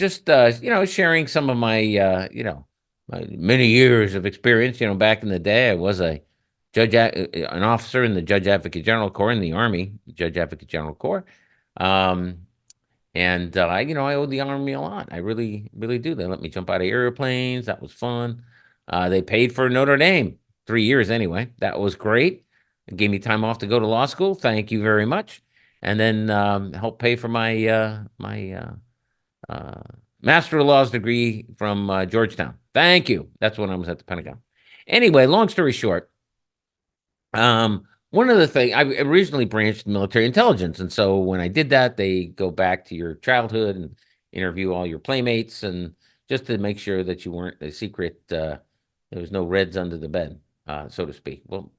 just sharing some of my my many years of experience. Back in the day, I was an officer in the Judge Advocate General Corps in the Army, Judge Advocate General Corps. Um, and I owe the Army a lot. I really, really do. They let me jump out of airplanes. That was fun. They paid for Notre Dame 3 years anyway. That was great. It gave me time off to go to law school. Thank you very much. And then helped pay for my uh, Master of Laws degree from Georgetown. Thank you. That's when I was at the Pentagon. Anyway, long story short, one of the things I originally branched military intelligence, and so when I did that, they go back to your childhood and interview all your playmates, and just to make sure that you weren't a secret. There was no reds under the bed, so to speak. Well,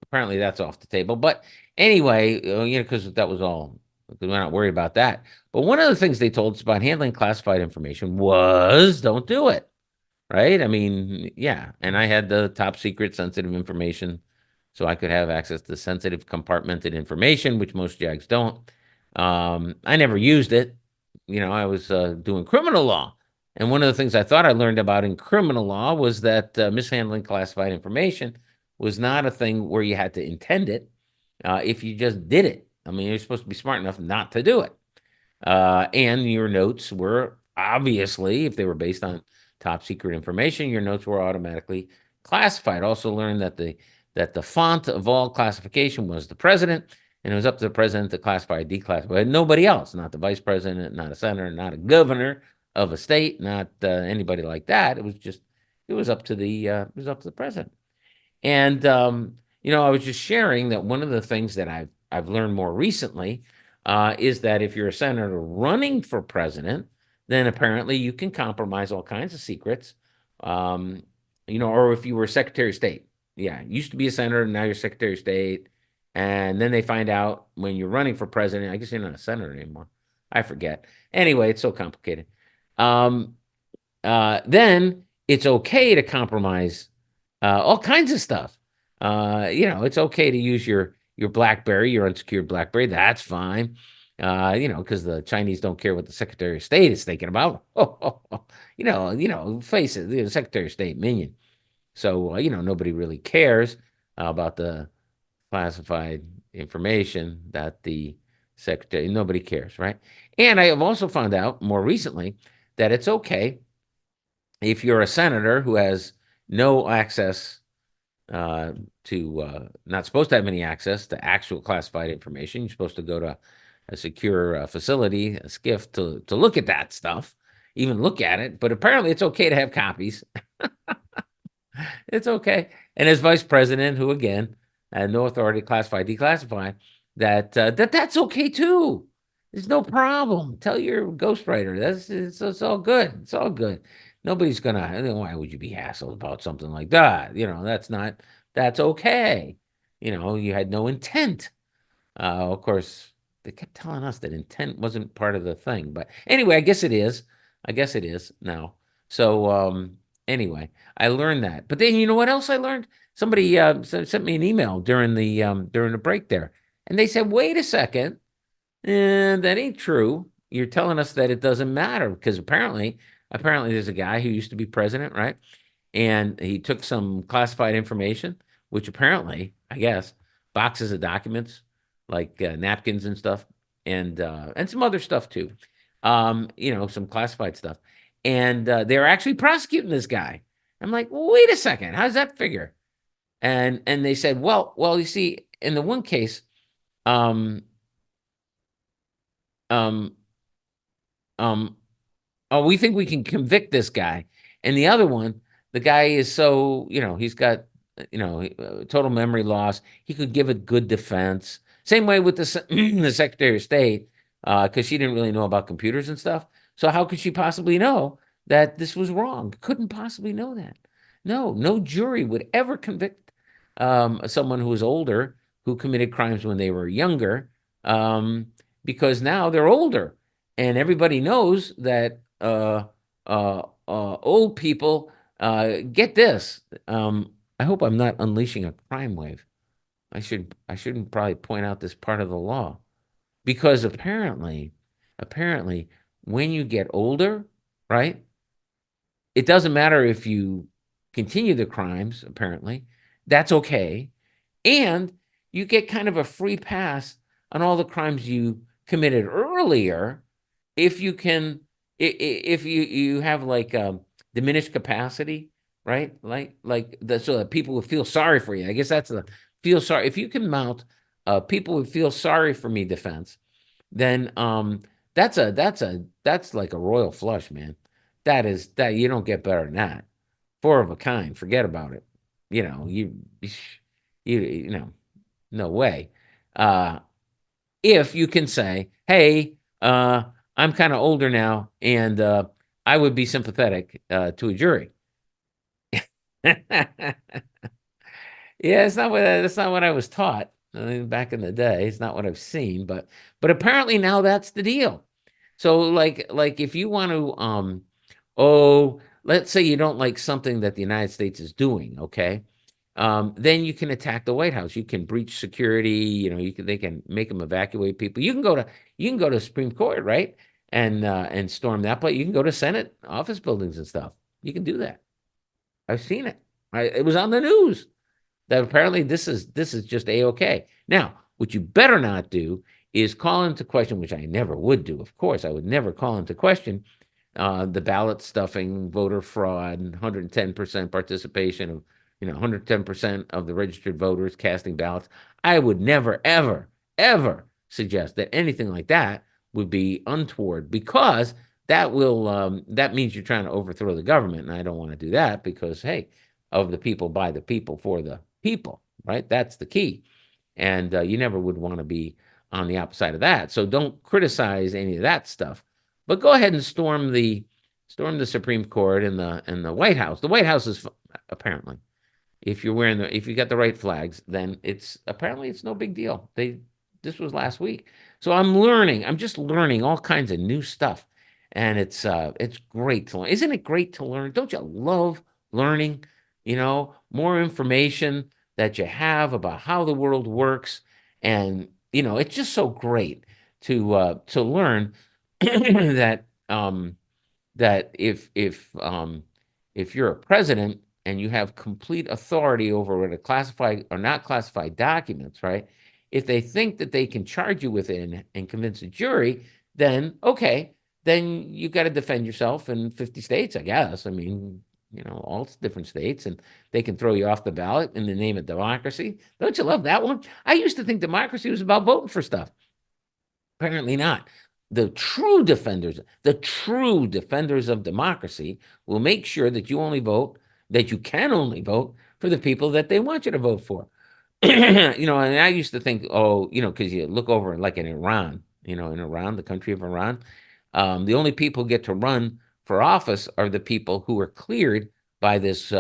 apparently that's off the table. But anyway, because that was all. We're not worried about that. But one of the things they told us about handling classified information was don't do it. Right? I mean, yeah. And I had the top secret sensitive information, so I could have access to sensitive compartmented information, which most JAGs don't. I never used it. I was doing criminal law. And one of the things I thought I learned about in criminal law was that mishandling classified information was not a thing where you had to intend it if you just did it. I mean, you're supposed to be smart enough not to do it. And your notes were obviously, if they were based on top secret information, your notes were automatically classified. Also learned that the font of all classification was the president, and it was up to the president to classify, declassify. Nobody else, not the vice president, not a senator, not a governor of a state, not anybody like that. It was up to the president. And I was just sharing that one of the things that I've learned more recently is that if you're a senator running for president, then apparently you can compromise all kinds of secrets. Or if you were Secretary of State, yeah, used to be a senator, now you're Secretary of State, and then they find out when you're running for president. I guess you're not a senator anymore. I forget. Anyway, it's so complicated. Um, then it's okay to compromise all kinds of stuff. It's okay to use your BlackBerry, your unsecured BlackBerry. That's fine. Because the Chinese don't care what the Secretary of State is thinking about. Face it, the Secretary of State minion. So nobody really cares about the classified information that the secretary. Nobody cares, right? And I have also found out more recently that it's okay if you're a senator who has no access not supposed to have any access to actual classified information. You're supposed to go to a secure facility, a SCIF, to look at that stuff, even look at it. But apparently, it's okay to have copies. It's okay. And as vice president, who again had no authority to classify, declassify, that's okay too. There's no problem. Tell your ghostwriter. It's all good. It's all good. Nobody's gonna. Why would you be hassled about something like that? That's okay. You had no intent. Of course, they kept telling us that intent wasn't part of the thing. But anyway, I guess it is. I guess it is now. So anyway, I learned that. But then you know what else I learned? Somebody sent me an email during the break there, and they said, "Wait a second, that ain't true. You're telling us that it doesn't matter because apparently there's a guy who used to be president, right? And he took some classified information, which apparently, I guess, boxes of documents like napkins and stuff, and some other stuff too. Some classified stuff, and they're actually prosecuting this guy. I'm like, wait a second, how does that figure? And they said, well, you see, in the one case, um, um, um, oh, we think we can convict this guy. And the other one, the guy is so, he's got, total memory loss. He could give a good defense. Same way with the the Secretary of State, because she didn't really know about computers and stuff. So how could she possibly know that this was wrong? Couldn't possibly know that. No jury would ever convict someone who was older who committed crimes when they were younger, um, because now they're older, and everybody knows that old people get this. I hope I'm not unleashing a crime wave. I shouldn't probably point out this part of the law because apparently, when you get older, right? It doesn't matter if you continue the crimes, apparently. That's okay. And you get kind of a free pass on all the crimes you committed earlier if you can if you have like diminished capacity, right? Like the so that people would feel sorry for you. I guess that's the feel sorry. If you can mount people would feel sorry for me defense, then that's like a royal flush, man. That you don't get better than that. Four of a kind. Forget about it. You know, you know, no way. Uh if you can say, "Hey, I'm kind of older now and I would be sympathetic to a jury." Yeah, it's not what that's not what I was taught back in the day. It's not what I've seen, but apparently now that's the deal. So like if you want to oh, let's say you don't like something that the United States is doing, okay? Then you can attack the White House. You can breach security, you can they can make them evacuate people. You can go to Supreme Court, right? And storm that, but you can go to Senate office buildings and stuff. You can do that. I've seen it. It was on the news that apparently this is just a-okay. Now, what you better not do is call into question, which I never would do. Of course, I would never call into question the ballot stuffing, voter fraud, 110% participation of 110% of the registered voters casting ballots. I would never, ever, ever suggest that anything like that would be untoward because that means you're trying to overthrow the government, and I don't want to do that because hey, of the people, by the people, for the people, right? That's the key. And you never would want to be on the opposite of that. So don't criticize any of that stuff, but go ahead and storm the Supreme Court and the White House. The White House is apparently, if you got the right flags, then it's no big deal. This was last week. So I'm just learning all kinds of new stuff. And it's great to learn. Isn't it great to learn? Don't you love learning? More information that you have about how the world works. And it's just so great to learn that that if you're a president and you have complete authority over what a classified or not classified documents, right? If they think that they can charge you with it and convince a jury, then okay, then you got to defend yourself in 50 states, I guess. I mean, all different states, and they can throw you off the ballot in the name of democracy. Don't you love that one? I used to think democracy was about voting for stuff. Apparently not. The true defenders of democracy will make sure that you can only vote for the people that they want you to vote for. And I used to think, oh, because you look over like in Iran, the country of Iran, the only people who get to run for office are the people who are cleared by this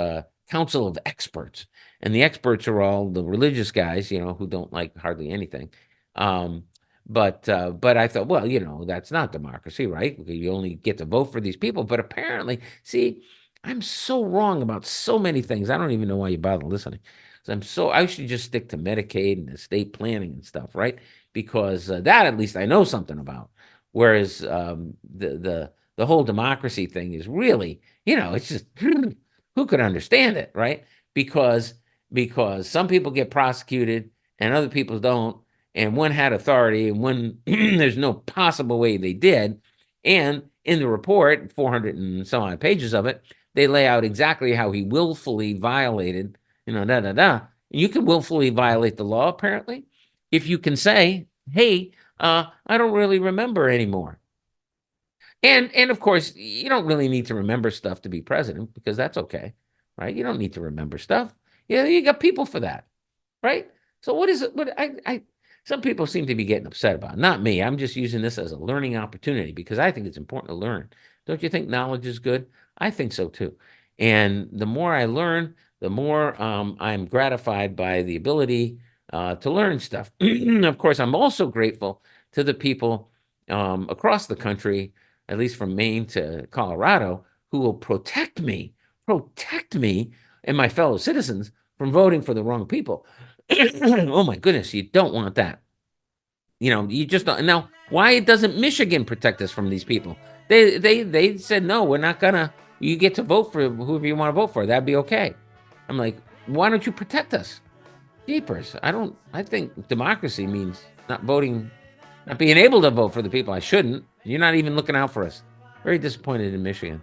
council of experts. And the experts are all the religious guys, who don't like hardly anything. Um, but I thought, well, that's not democracy, right? You only get to vote for these people. But apparently, see, I'm so wrong about so many things. I don't even know why you bother listening. I should just stick to Medicaid and estate planning and stuff, right? Because that at least I know something about. Whereas the whole democracy thing is really, it's just who could understand it, right? Because because some people get prosecuted and other people don't, and one had authority and one there's no possible way they did. And in the report, 400 and some odd pages of it, they lay out exactly how he willfully violated, da da da. And you can willfully violate the law, apparently, if you can say, hey, I don't really remember anymore. And of course, you don't really need to remember stuff to be president because that's okay, right? You don't need to remember stuff. Yeah, you got people for that, right? So what is it? What I some people seem to be getting upset about. Not me. I'm just using this as a learning opportunity because I think it's important to learn. Don't you think knowledge is good? I think so too. And the more I learn, the more I'm gratified by the ability to learn stuff. Of course, I'm also grateful to the people across the country, at least from Maine to Colorado, who will protect me and my fellow citizens from voting for the wrong people. Oh my goodness, you don't want that. You just don't. Now, why doesn't Michigan protect us from these people? They said no, we're not gonna. You get to vote for whoever you want to vote for. That'd be okay. I'm like, why don't you protect us? Jeepers! I don't. I think democracy means not voting, not being able to vote for the people I shouldn't. You're not even looking out for us. Very disappointed in Michigan.